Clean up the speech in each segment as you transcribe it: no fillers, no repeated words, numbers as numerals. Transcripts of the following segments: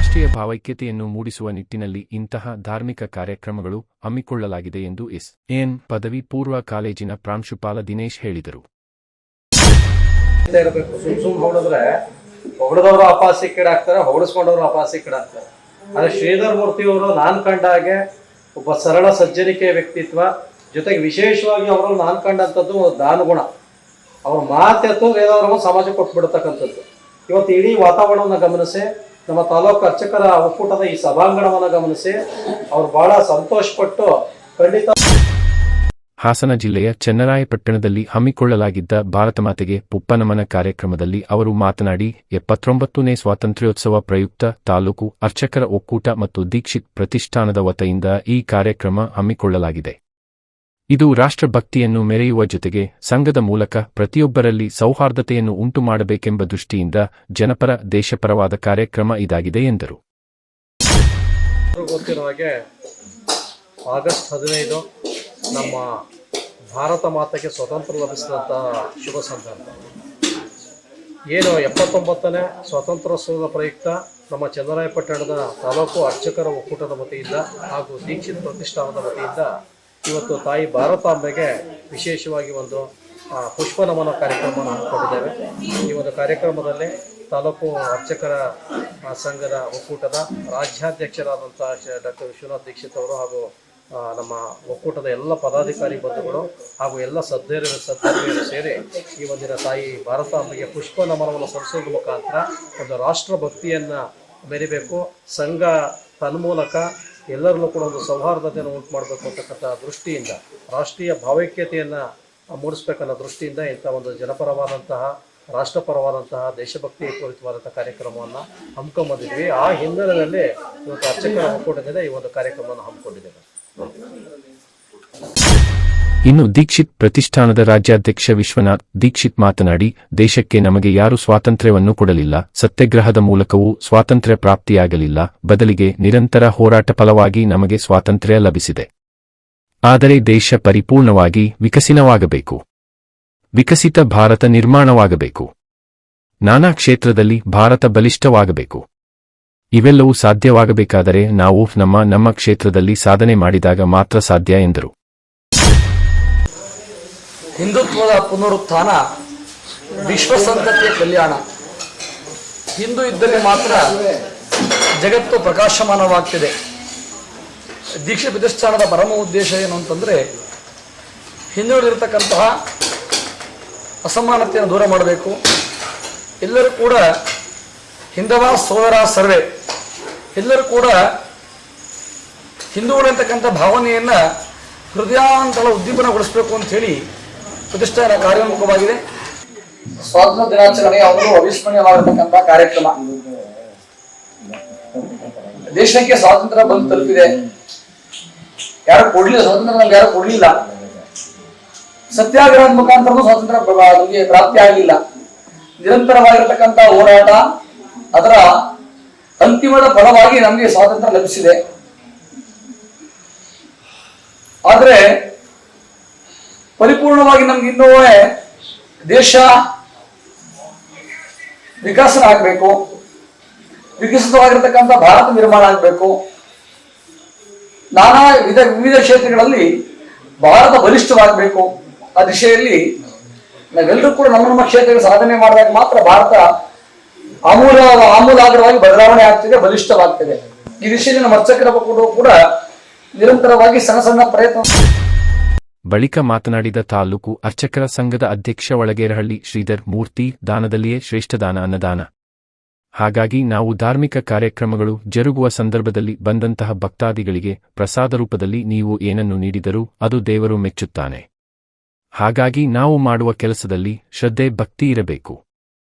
ರಾಷ್ಟ್ರೀಯ ಭಾವೈಕ್ಯತೆಯನ್ನು ಮೂಡಿಸುವ ನಿಟ್ಟಿನಲ್ಲಿ ಇಂತಹ ಧಾರ್ಮಿಕ ಕಾರ್ಯಕ್ರಮಗಳು ಹಮ್ಮಿಕೊಳ್ಳಲಾಗಿದೆ ಎಂದು ಎಸ್.ಎನ್. ಪದವಿ ಪೂರ್ವ ಕಾಲೇಜಿನ ಪ್ರಾಂಶುಪಾಲ ದಿನೇಶ್ ಹೇಳಿದರು. ಹೊಡೆದವರು ಅಪಾಸ್ಯಕ್ಕೀಡಾಗ್ತಾರೆ, ಹೊಗಳಿಸ್ಕೊಂಡವರು ಅಪಾಸ್ಯಕ್ಕೀಡಾಗ್ತಾರೆ. ಆದರೆ ಶ್ರೀಧರ್ ಮೂರ್ತಿಯವರು ನಾನು ಕಂಡ ಹಾಗೆ ಒಬ್ಬ ಸರಳ ಸಜ್ಜನಿಕೆ ವ್ಯಕ್ತಿತ್ವ, ಜೊತೆಗೆ ವಿಶೇಷವಾಗಿ ಅವರಲ್ಲಿ ನಾನು ಕಂಡಂಥದ್ದು ದಾನಗುಣ. ಅವ್ರ ಮಾತೆತ್ತು ವೇದವರೆಗೂ ಸಮಾಜಕ್ಕೆ ಕೊಟ್ಬಿಡ್ತಕ್ಕಂಥದ್ದು. ಇವತ್ತು ಇಡೀ ವಾತಾವರಣವನ್ನು ಗಮನಿಸಿ, ನಮ್ಮ ತಾಲೂಕು ಅರ್ಚಕರ ಒಕ್ಕೂಟದ ಈ ಸಭಾಂಗಣವನ್ನು ಗಮನಿಸಿ ಅವರು ಬಹಳ ಸಂತೋಷಪಟ್ಟು ಖಂಡಿತ. ಹಾಸನ ಜಿಲ್ಲೆಯ ಚನ್ನರಾಯಪಟ್ಟಣದಲ್ಲಿ ಹಮ್ಮಿಕೊಳ್ಳಲಾಗಿದ್ದ ಭಾರತಮಾತೆಗೆ ಪುಪ್ಪನಮನ ಕಾರ್ಯಕ್ರಮದಲ್ಲಿ ಅವರು ಮಾತನಾಡಿ 79ನೇ ಸ್ವಾತಂತ್ರ್ಯೋತ್ಸವ ಪ್ರಯುಕ್ತ ತಾಲೂಕು ಅರ್ಚಕರ ಒಕ್ಕೂಟ ಮತ್ತು ದೀಕ್ಷಿತ್ ಪ್ರತಿಷ್ಠಾನದ ವತಿಯಿಂದ ಈ ಕಾರ್ಯಕ್ರಮ ಹಮ್ಮಿಕೊಳ್ಳಲಾಗಿದೆ. ಇದು ರಾಷ್ಟ್ರಭಕ್ತಿಯನ್ನು ಮೆರೆಯುವ ಜೊತೆಗೆ ಸಂಘದ ಮೂಲಕ ಪ್ರತಿಯೊಬ್ಬರಲ್ಲಿ ಸೌಹಾರ್ದತೆಯನ್ನು ಉಂಟುಮಾಡಬೇಕೆಂಬ ದೃಷ್ಟಿಯಿಂದ ಜನಪರ ದೇಶಪರವಾದ ಕಾರ್ಯಕ್ರಮ ಇದಾಗಿದೆ ಎಂದರು. ಗೊತ್ತಿರುವ ಹಾಗೆ ಆಗಸ್ಟ್ 15 ನಮ್ಮ ಭಾರತ ಮಾತೆಗೆ ಸ್ವತಂತ್ರ ಲಭಿಸಿದಂತಹ ಶುಭ ಸಂದರ್ಭ. ಏನು 79ನೇ ಸ್ವಾತಂತ್ರ್ಯೋತ್ಸವದ ಪ್ರಯುಕ್ತ ನಮ್ಮ ಚನ್ನರಾಯಪಟ್ಟಣದ ತಾಲೂಕು ಅರ್ಚಕರ ಒಕ್ಕೂಟದ ವತಿಯಿಂದ ಹಾಗೂ ದೀಕ್ಷಿತ್ ಪ್ರತಿಷ್ಠಾನದ ವತಿಯಿಂದ ಇವತ್ತು ತಾಯಿ ಭಾರತಾಂಬೆಗೆ ವಿಶೇಷವಾಗಿ ಒಂದು ಪುಷ್ಪ ನಮನ ಕಾರ್ಯಕ್ರಮವನ್ನು ಹಮ್ಮಿಕೊಂಡಿದ್ದೇವೆ. ಈ ಒಂದು ಕಾರ್ಯಕ್ರಮದಲ್ಲಿ ತಾಲೂಕು ಅರ್ಚಕರ ಸಂಘದ ಒಕ್ಕೂಟದ ರಾಜ್ಯಾಧ್ಯಕ್ಷರಾದಂಥ ಡಾಕ್ಟರ್ ವಿಶ್ವನಾಥ್ ದೀಕ್ಷಿತ್ ಅವರು ಹಾಗೂ ನಮ್ಮ ಒಕ್ಕೂಟದ ಎಲ್ಲ ಪದಾಧಿಕಾರಿ ಬಂಧುಗಳು ಹಾಗೂ ಎಲ್ಲ ಸದ್ಧರ್ಮಿಯರು ಸೇರಿ ಈ ಒಂದಿನ ತಾಯಿ ಭಾರತಾಂಬೆಗೆ ಪುಷ್ಪ ನಮನವನ್ನು ಸಲ್ಲಿಸೋದ್ರ ಮುಖಾಂತರ ಒಂದು ರಾಷ್ಟ್ರಭಕ್ತಿಯನ್ನು ಮೆರಿಬೇಕು, ಸಂಘ ತನ್ಮೂಲಕ ಎಲ್ಲರಲ್ಲೂ ಕೂಡ ಒಂದು ಸೌಹಾರ್ದತೆಯನ್ನು ಉಂಟು ಮಾಡಬೇಕು ಅಂತಕ್ಕಂಥ ದೃಷ್ಟಿಯಿಂದ, ರಾಷ್ಟ್ರೀಯ ಭಾವೈಕ್ಯತೆಯನ್ನು ಮೂಡಿಸ್ಬೇಕನ್ನೋ ದೃಷ್ಟಿಯಿಂದ ಇಂಥ ಒಂದು ಜನಪರವಾದಂತಹ ರಾಷ್ಟ್ರಪರವಾದಂತಹ ದೇಶಭಕ್ತಿ ಪೂರಿತವಾದಂಥ ಕಾರ್ಯಕ್ರಮವನ್ನು ಹಮ್ಮಿಕೊಂಡ್ಬಂದಿದ್ವಿ. ಆ ಹಿನ್ನೆಲೆಯಲ್ಲಿ ಇವತ್ತು ಅರ್ಚಕರ ಒಕ್ಕೂಟದಿಂದ ಈ ಒಂದು ಕಾರ್ಯಕ್ರಮವನ್ನು ಹಮ್ಮಿಕೊಂಡಿದ್ದೇವೆ. ಇನ್ನು ದೀಕ್ಷಿತ್ ಪ್ರತಿಷ್ಠಾನದ ರಾಜ್ಯಾಧ್ಯಕ್ಷ ವಿಶ್ವನಾಥ್ ದೀಕ್ಷಿತ್ ಮಾತನಾಡಿ, ದೇಶಕ್ಕೆ ನಮಗೆ ಯಾರು ಸ್ವಾತಂತ್ರ್ಯವನ್ನು ಕೊಡಲಿಲ್ಲ, ಸತ್ಯಾಗ್ರಹದ ಮೂಲಕವೂ ಸ್ವಾತಂತ್ರ್ಯ ಪ್ರಾಪ್ತಿಯಾಗಲಿಲ್ಲ, ಬದಲಿಗೆ ನಿರಂತರ ಹೋರಾಟ ಫಲವಾಗಿ ನಮಗೆ ಸ್ವಾತಂತ್ರ್ಯ ಲಭಿಸಿದೆ. ಆದರೆ ದೇಶ ಪರಿಪೂರ್ಣವಾಗಿ ವಿಕಸಿತವಾಗಬೇಕು, ವಿಕಸಿತ ಭಾರತ ನಿರ್ಮಾಣವಾಗಬೇಕು, ನಾನಾ ಕ್ಷೇತ್ರದಲ್ಲಿ ಭಾರತ ಬಲಿಷ್ಠವಾಗಬೇಕು. ಇವೆಲ್ಲವೂ ಸಾಧ್ಯವಾಗಬೇಕಾದರೆ ನಾವು ನಮ್ಮ ಕ್ಷೇತ್ರದಲ್ಲಿ ಸಾಧನೆ ಮಾಡಿದಾಗ ಮಾತ್ರ ಸಾಧ್ಯ ಎಂದರು. ಹಿಂದುತ್ವದ ಪುನರುತ್ಥಾನ, ವಿಶ್ವಸಂತತಿಯ ಕಲ್ಯಾಣ. ಹಿಂದೂ ಇದ್ದಲ್ಲಿ ಮಾತ್ರ ಜಗತ್ತು ಪ್ರಕಾಶಮಾನವಾಗ್ತಿದೆ. ದೀಕ್ಷೆ ಪ್ರತಿಷ್ಠಾನದ ಪರಮ ಉದ್ದೇಶ ಏನು ಅಂತಂದರೆ, ಹಿಂದುಳಿದಿರತಕ್ಕಂತಹ ಅಸಮಾನತೆಯನ್ನು ದೂರ ಮಾಡಬೇಕು. ಎಲ್ಲರೂ ಕೂಡ ಹಿಂದವ ಸೋದರ ಸರ್ವೆ, ಎಲ್ಲರೂ ಕೂಡ ಹಿಂದೂಗಳು ಅಂತಕ್ಕಂಥ ಭಾವನೆಯನ್ನು ಹೃದಯಾಂತಳ ಉದ್ದೀಪನಗೊಳಿಸಬೇಕು ಅಂತ ಹೇಳಿ ಪ್ರತಿಷ್ಠಾನ ಕಾರ್ಯೋನ್ಮುಖವಾಗಿದೆ. ಸ್ವಾತಂತ್ರ್ಯ ದಿನಾಚರಣೆಯ ಒಂದು ಅವಿಸ್ಮರಣೀಯವಾಗಿರತಕ್ಕಂಥ ಕಾರ್ಯಕ್ರಮ. ದೇಶಕ್ಕೆ ಸ್ವಾತಂತ್ರ್ಯ ಬಂದು ತಲುಪಿದೆ. ಯಾರು ಕೊಡ್ಲಿಲ್ಲ, ಸ್ವಾತಂತ್ರ್ಯ ನಮ್ಗೆ ಯಾರು ಕೊಡ್ಲಿಲ್ಲ. ಸತ್ಯಾಗ್ರಹದ ಮುಖಾಂತರ ಸ್ವಾತಂತ್ರ್ಯ ನಮಗೆ ಪ್ರಾಪ್ತಿ ಆಗಲಿಲ್ಲ. ನಿರಂತರವಾಗಿರತಕ್ಕಂಥ ಹೋರಾಟ, ಅದರ ಅಂತಿಮದ ಫಲವಾಗಿ ನಮಗೆ ಸ್ವಾತಂತ್ರ್ಯ ಲಭಿಸಿದೆ. ಆದರೆ ಪರಿಪೂರ್ಣವಾಗಿ ನಮ್ಗೆ ಇನ್ನೂ ದೇಶ ವಿಕಾಸ ಆಗಬೇಕು, ವಿಕಸಿತವಾಗಿರತಕ್ಕಂಥ ಭಾರತ ನಿರ್ಮಾಣ ಆಗಬೇಕು. ನಾನಾ ವಿವಿಧ ಕ್ಷೇತ್ರಗಳಲ್ಲಿ ಭಾರತ ಬಲಿಷ್ಠವಾಗಬೇಕು. ಆ ದಿಶೆಯಲ್ಲಿ ನಾವೆಲ್ಲರೂ ಕೂಡ ನಮ್ಮ ಕ್ಷೇತ್ರದಲ್ಲಿ ಸಾಧನೆ ಮಾಡಿದಾಗ ಮಾತ್ರ ಭಾರತ ಆಮೂಲಾಗ್ರವಾಗಿ ಬದಲಾವಣೆ ಆಗ್ತಿದೆ, ಬಲಿಷ್ಠವಾಗ್ತಿದೆ. ಈ ದಿಶೆಯಲ್ಲಿ ನಮ್ಮ ಅರ್ಚಕರ ಕೂಡ ನಿರಂತರವಾಗಿ ಸಣ್ಣ ಪ್ರಯತ್ನ. ಬಳಿಕ ಮಾತನಾಡಿದ ತಾಲೂಕು ಅರ್ಚಕರ ಸಂಘದ ಅಧ್ಯಕ್ಷ ಒಳಗೇರಹಳ್ಳಿ ಶ್ರೀಧರ್ ಮೂರ್ತಿ, ದಾನದಲ್ಲಿಯೇ ಶ್ರೇಷ್ಠ ದಾನ ಅನ್ನದಾನ. ಹಾಗಾಗಿ ನಾವು ಧಾರ್ಮಿಕ ಕಾರ್ಯಕ್ರಮಗಳು ಜರುಗುವ ಸಂದರ್ಭದಲ್ಲಿ ಬಂದಂತಹ ಭಕ್ತಾದಿಗಳಿಗೆ ಪ್ರಸಾದ ರೂಪದಲ್ಲಿ ನೀವು ಏನನ್ನು ನೀಡಿದರೂ ಅದು ದೇವರು ಮೆಚ್ಚುತ್ತಾನೆ. ಹಾಗಾಗಿ ನಾವು ಮಾಡುವ ಕೆಲಸದಲ್ಲಿ ಶ್ರದ್ಧೆ, ಭಕ್ತಿ ಇರಬೇಕು.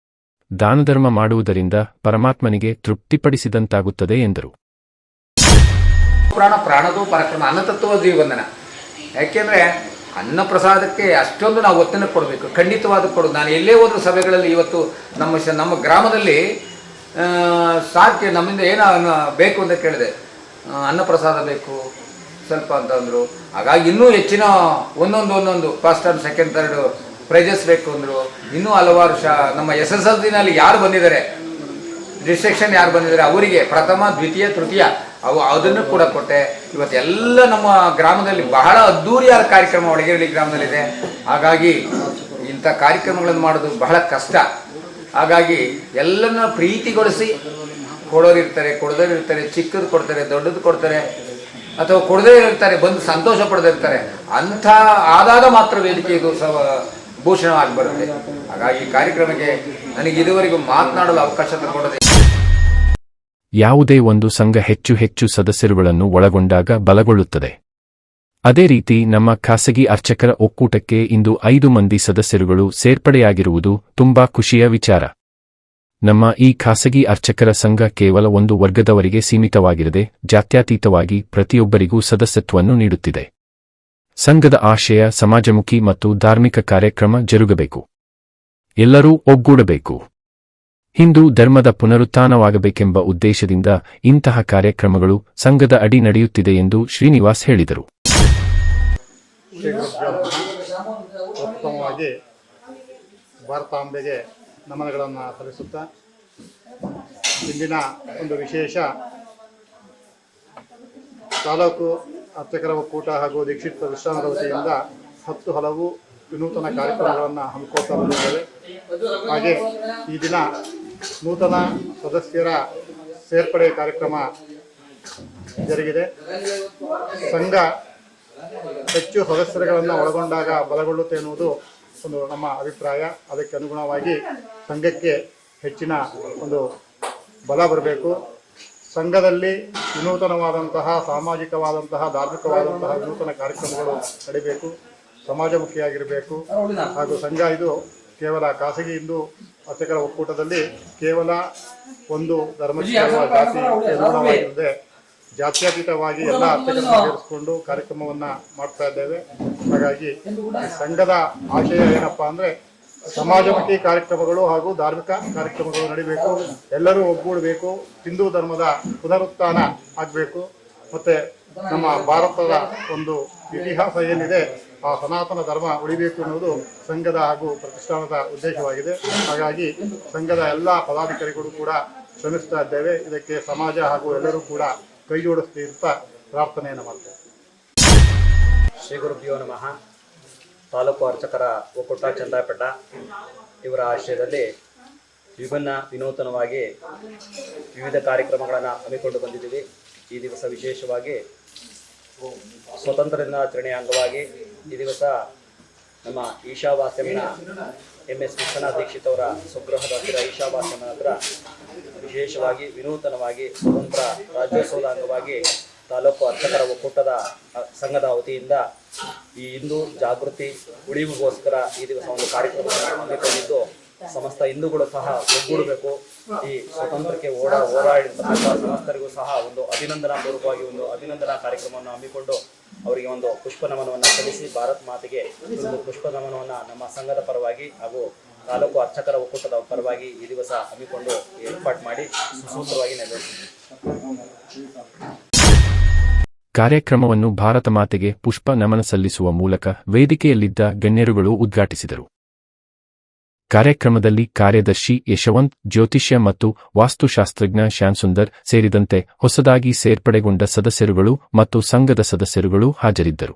ದಾನಧರ್ಮ ಮಾಡುವುದರಿಂದ ಪರಮಾತ್ಮನಿಗೆ ತೃಪ್ತಿಪಡಿಸಿದಂತಾಗುತ್ತದೆ ಎಂದರು. ಪ್ರಾಣದೋ ಪರಾಕ್ರಮ, ಅನ್ನತತ್ವ ಜೀವವಂದನ. ಯಾಕೆಂದರೆ ಅನ್ನ ಪ್ರಸಾದಕ್ಕೆ ಅಷ್ಟೊಂದು ನಾವು ಒತ್ತನ್ನು ಕೊಡಬೇಕು, ಖಂಡಿತವಾದ ಕೊಡೋದು. ನಾನು ಎಲ್ಲೇ ಹೋದರೂ ಸಭೆಗಳಲ್ಲಿ ಇವತ್ತು ನಮ್ಮ ಗ್ರಾಮದಲ್ಲಿ ಸಾಕೆ ನಮ್ಮಿಂದ ಏನು ಬೇಕು ಅಂತ ಕೇಳಿದೆ, ಅನ್ನ ಪ್ರಸಾದ ಬೇಕು ಸ್ವಲ್ಪ ಅಂತಂದರು. ಹಾಗಾಗಿ ಇನ್ನೂ ಹೆಚ್ಚಿನ ಒಂದೊಂದು first and second third prices ಬೇಕು ಅಂದರು. ಇನ್ನೂ ಹಲವಾರು ನಮ್ಮ SSLC ಯಾರು ಬಂದಿದ್ದಾರೆ ರಿಸ್ಟ್ರಿಕ್ಷನ್ ಯಾರು ಬಂದಿದ್ದಾರೆ ಅವರಿಗೆ ಪ್ರಥಮ ದ್ವಿತೀಯ ತೃತೀಯ ಅದನ್ನು ಕೂಡ ಕೊಟ್ಟೆ. ಇವತ್ತೆಲ್ಲ ನಮ್ಮ ಗ್ರಾಮದಲ್ಲಿ ಬಹಳ ಅದ್ದೂರಿಯಾದ ಕಾರ್ಯಕ್ರಮ ಒಳಗೇರಳಿ ಗ್ರಾಮದಲ್ಲಿದೆ. ಹಾಗಾಗಿ ಇಂಥ ಕಾರ್ಯಕ್ರಮಗಳನ್ನು ಮಾಡೋದು ಬಹಳ ಕಷ್ಟ. ಹಾಗಾಗಿ ಎಲ್ಲರನ್ನ ಪ್ರೀತಿಗೊಳಿಸಿ ಕೊಡೋರು ಇರ್ತಾರೆ, ಕೊಡದವ್ರು ಇರ್ತಾರೆ, ಚಿಕ್ಕದು ಕೊಡ್ತಾರೆ, ದೊಡ್ಡದು ಕೊಡ್ತಾರೆ, ಅಥವಾ ಕೊಡದೇ ಇರ್ತಾರೆ, ಬಂದು ಸಂತೋಷ ಪಡೆದಿರ್ತಾರೆ. ಅಂಥ ಆದಾಗ ಮಾತ್ರ ವೇದಿಕೆ ಇದು ಭೂಷಣವಾಗಿ ಬರುತ್ತೆ. ಹಾಗಾಗಿ ಈ ಕಾರ್ಯಕ್ರಮಕ್ಕೆ ನನಗೆ ಇದುವರೆಗೂ ಮಾತನಾಡಲು ಅವಕಾಶ ಕೊಡದೆ. ಯಾವುದೇ ಒಂದು ಸಂಘ ಹೆಚ್ಚು ಹೆಚ್ಚು ಸದಸ್ಯರುಗಳನ್ನು ಒಳಗೊಂಡಾಗ ಬಲಗೊಳ್ಳುತ್ತದೆ. ಅದೇ ರೀತಿ ನಮ್ಮ ಖಾಸಗಿ ಅರ್ಚಕರ ಒಕ್ಕೂಟಕ್ಕೆ ಇಂದು 5 ಮಂದಿ ಸದಸ್ಯರುಗಳು ಸೇರ್ಪಡೆಯಾಗಿರುವುದು ತುಂಬಾ ಖುಷಿಯ ವಿಚಾರ. ನಮ್ಮ ಈ ಖಾಸಗಿ ಅರ್ಚಕರ ಸಂಘ ಕೇವಲ ಒಂದು ವರ್ಗದವರಿಗೆ ಸೀಮಿತವಾಗಿರದೆ ಜಾತ್ಯತೀತವಾಗಿ ಪ್ರತಿಯೊಬ್ಬರಿಗೂ ಸದಸ್ಯತ್ವವನ್ನು ನೀಡುತ್ತಿದೆ. ಸಂಘದ ಆಶಯ ಸಮಾಜಮುಖಿ ಮತ್ತು ಧಾರ್ಮಿಕ ಕಾರ್ಯಕ್ರಮ ಜರುಗಬೇಕು. ಎಲ್ಲರೂ ಒಗ್ಗೂಡಬೇಕು. ಹಿಂದೂ ಧರ್ಮದ ಪುನರುತ್ಥಾನವಾಗಬೇಕೆಂಬ ಉದ್ದೇಶದಿಂದ ಇಂತಹ ಕಾರ್ಯಕ್ರಮಗಳು ಸಂಘದ ಅಡಿ ನಡೆಯುತ್ತಿದೆ ಎಂದು ಶ್ರೀನಿವಾಸ್ ಹೇಳಿದರು. ಉತ್ತಮವಾಗಿ ಭಾರತಾಂಬೆಗೆ ನಮನಗಳನ್ನು ಸಲ್ಲಿಸುತ್ತಾ ಇಂದಿನ ಒಂದು ವಿಶೇಷ ತಾಲೂಕು ಅರ್ಚಕರ ಒಕ್ಕೂಟ ಹಾಗೂ ದೀಕ್ಷಿತ ವಿಶ್ರಾಮದ ವತಿಯಿಂದ 10 ಹಲವು ವಿನೂತನ ಕಾರ್ಯಕ್ರಮಗಳನ್ನು ಹಮ್ಮಿಕೊಳ್ತಾ ಬಂದಿದ್ದೇವೆ. ಹಾಗೆ ಈ ದಿನ ನೂತನ ಸದಸ್ಯರ ಸೇರ್ಪಡೆ ಕಾರ್ಯಕ್ರಮ ಜರುಗಿದೆ. ಸಂಘ ಹೆಚ್ಚು ಸದಸ್ಯರುಗಳನ್ನು ಒಳಗೊಂಡಾಗ ಬಲಗೊಳ್ಳುತ್ತೆ ಎನ್ನುವುದು ಒಂದು ನಮ್ಮ ಅಭಿಪ್ರಾಯ. ಅದಕ್ಕೆ ಅನುಗುಣವಾಗಿ ಸಂಘಕ್ಕೆ ಹೆಚ್ಚಿನ ಒಂದು ಬಲ ಬರಬೇಕು. ಸಂಘದಲ್ಲಿ ವಿನೂತನವಾದಂತಹ ಸಾಮಾಜಿಕವಾದಂತಹ ಧಾರ್ಮಿಕವಾದಂತಹ ವಿನೂತನ ಕಾರ್ಯಕ್ರಮಗಳು ನಡೀಬೇಕು, ಸಮಾಜಮುಖಿಯಾಗಿರಬೇಕು. ಹಾಗೂ ಸಂಘ ಇದು ಕೇವಲ ಖಾಸಗಿ ಹಿಂದೂ ಅರ್ಚಕರ ಒಕ್ಕೂಟದಲ್ಲಿ ಕೇವಲ ಒಂದು ಧರ್ಮಕ್ಕೆ ಜಾತಿ ಅನುಗುಣವಾಗಿರದೆ ಜಾತ್ಯತೀತವಾಗಿ ಎಲ್ಲ ಅರ್ಚಕರನ್ನು ಸೇರಿಸಿಕೊಂಡು ಕಾರ್ಯಕ್ರಮವನ್ನು ಮಾಡ್ತಾ ಇದ್ದೇವೆ. ಹಾಗಾಗಿ ಸಂಘದ ಆಶಯ ಏನಪ್ಪಾ ಅಂದರೆ ಸಮಾಜಮುಖಿ ಕಾರ್ಯಕ್ರಮಗಳು ಹಾಗೂ ಧಾರ್ಮಿಕ ಕಾರ್ಯಕ್ರಮಗಳು ನಡೀಬೇಕು, ಎಲ್ಲರೂ ಒಗ್ಗೂಡಬೇಕು, ಹಿಂದೂ ಧರ್ಮದ ಪುನರುತ್ಥಾನ ಆಗಬೇಕು, ಮತ್ತು ನಮ್ಮ ಭಾರತದ ಒಂದು ಇತಿಹಾಸ ಏನಿದೆ ಆ ಸನಾತನ ಧರ್ಮ ಉಳಿಬೇಕು ಎನ್ನುವುದು ಸಂಘದ ಹಾಗೂ ಪ್ರತಿಷ್ಠಾನದ ಉದ್ದೇಶವಾಗಿದೆ. ಹಾಗಾಗಿ ಸಂಘದ ಎಲ್ಲ ಪದಾಧಿಕಾರಿಗಳು ಕೂಡ ಶ್ರಮಿಸ್ತಾ ಇದ್ದೇವೆ. ಇದಕ್ಕೆ ಸಮಾಜ ಹಾಗೂ ಎಲ್ಲರೂ ಕೂಡ ಕೈ ಜೋಡಿಸ್ತಾ ಇರ್ತಾ ಪ್ರಾರ್ಥನೆಯನ್ನು ಮಾಡ್ತೇವೆ. ಶ್ರೀ ಗುರುಭ್ಯೋ ನಮಃ. ತಾಲೂಕು ಅರ್ಚಕರ ಒಕ್ಕೂಟ ಚಂದಾಪೇಟ ಇವರ ಆಶ್ರಯದಲ್ಲಿ ವಿನೂತನವಾಗಿ ವಿವಿಧ ಕಾರ್ಯಕ್ರಮಗಳನ್ನು ಹಮ್ಮಿಕೊಂಡು ಬಂದಿದ್ದೀವಿ. ಈ ದಿವಸ ವಿಶೇಷವಾಗಿ ಸ್ವತಂತ್ರ ದಿನಾಚರಣೆಯ ಅಂಗವಾಗಿ ಈ ದಿವಸ ನಮ್ಮ ಈಶಾವಾಸ್ಯಂನ MS ವಿಶ್ವನಾಥ ದೀಕ್ಷಿತ್ ಅವರ ಸ್ವಗೃಹದ ಹತ್ತಿರ ಈಶಾವಾಸ್ಯಂನ ಹತ್ರ ವಿಶೇಷವಾಗಿ ವಿನೂತನವಾಗಿ ಸ್ವತಂತ್ರ ರಾಜ್ಯೋತ್ಸವದ ಅಂಗವಾಗಿ ತಾಲೂಕು ಅರ್ಚಕರ ಒಕ್ಕೂಟದ ಸಂಘದ ವತಿಯಿಂದ ಈ ಹಿಂದೂ ಜಾಗೃತಿ ಉಳಿವಿಗೋಸ್ಕರ ಈ ದಿವಸ ಒಂದು ಕಾರ್ಯಕ್ರಮವನ್ನು ಹಮ್ಮಿಕೊಂಡಿದ್ದು ಸಮಸ್ತ ಹಿಂದೂಗಳು ಸಹ ಒಗ್ಗೂಡಬೇಕು. ಈ ಸ್ವಾತಂತ್ರ್ಯಕ್ಕೆ ಹೋರಾಡಿರ್ತಕ್ಕಂಥ ಸಮಸ್ತರಿಗೂ ಸಹ ಒಂದು ಅಭಿನಂದನಾ ಪೂರ್ವಕವಾಗಿ ಒಂದು ಅಭಿನಂದನಾ ಕಾರ್ಯಕ್ರಮವನ್ನು ಹಮ್ಮಿಕೊಂಡು ಅವರಿಗೆ ಒಂದು ಪುಷ್ಪ ನಮನವನ್ನು ಸಲ್ಲಿಸಿ ಭಾರತ್ ಮಾತೆಗೆ ಒಂದು ಪುಷ್ಪ ನಮನವನ್ನು ನಮ್ಮ ಸಂಘದ ಪರವಾಗಿ ಹಾಗೂ ತಾಲೂಕು ಅರ್ಚಕರ ಒಕ್ಕೂಟದ ಪರವಾಗಿ ಈ ದಿವಸ ಹಮ್ಮಿಕೊಂಡು ಏರ್ಪಾಡು ಮಾಡಿ ಸುಸೂತ್ರವಾಗಿ ನೆರವೇರಿಸಿದ್ದೀವಿ. ಕಾರ್ಯಕ್ರಮವನ್ನು ಭಾರತ ಮಾತೆಗೆ ಪುಷ್ಪ ನಮನ ಸಲ್ಲಿಸುವ ಮೂಲಕ ವೇದಿಕೆಯಲ್ಲಿದ್ದ ಗಣ್ಯರುಗಳು ಉದ್ಘಾಟಿಸಿದರು. ಕಾರ್ಯಕ್ರಮದಲ್ಲಿ ಕಾರ್ಯದರ್ಶಿ ಯಶವಂತ್, ಜ್ಯೋತಿಷ್ಯ ಮತ್ತು ವಾಸ್ತುಶಾಸ್ತ್ರಜ್ಞ ಶ್ಯಾಮ್ಸುಂದರ್ ಸೇರಿದಂತೆ ಹೊಸದಾಗಿ ಸೇರ್ಪಡೆಗೊಂಡ ಸದಸ್ಯರುಗಳು ಮತ್ತು ಸಂಘದ ಸದಸ್ಯರುಗಳು ಹಾಜರಿದ್ದರು.